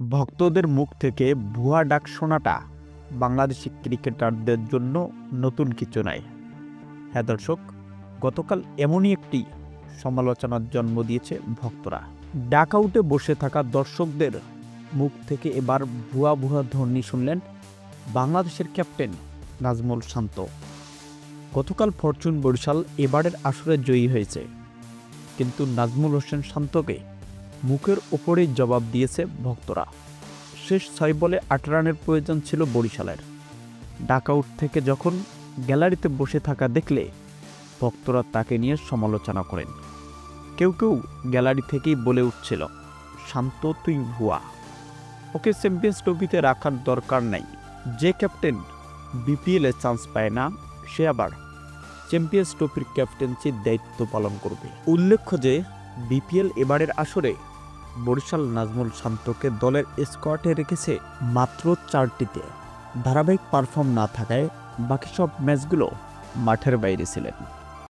ভক্তদের মুখ থেকে ভুয়া ডাক শোনাটা বাংলাদেশি ক্রিকেটারদের জন্য নতুন কিছু নয়। হ্যাঁ দর্শক, গতকাল এমনই একটি সমালোচনার জন্ম দিয়েছে ভক্তরা। ডাক আউটে বসে থাকা দর্শকদের মুখ থেকে এবার ভুয়া ভুয়া ধ্বনি শুনলেন বাংলাদেশের ক্যাপ্টেন নাজমুল শান্ত। গতকাল ফরচুন বরিশাল এবারের আসরে জয়ী হয়েছে, কিন্তু নাজমুল হোসেন শান্তকে মুখের ওপরেই জবাব দিয়েছে ভক্তরা। শেষ 6 বলে 8 রানের প্রয়োজন ছিল বরিশালের। ডাক আউট থেকে যখন গ্যালারিতে বসে থাকা দেখলে ভক্তরা তাকে নিয়ে সমালোচনা করেন। কেউ কেউ গ্যালারি থেকেই বলে উঠছিল, শান্ত তুই ভুয়া, ওকে চ্যাম্পিয়ন্স ট্রফিতে রাখার দরকার নাই। যে ক্যাপ্টেন বিপিএলে চান্স পায় না, সে আবার চ্যাম্পিয়ন্স ট্রফির ক্যাপ্টেন্সির দায়িত্ব পালন করবে। উল্লেখ্য যে বিপিএল এবারের আসরে বরিশাল নাজমুল শান্তকে দলের স্কোয়াডে রেখেছে মাত্র 4টিতে। ধারাবাহিক পারফর্ম না থাকায় বাকি সব ম্যাচগুলো মাঠের বাইরে ছিলেন।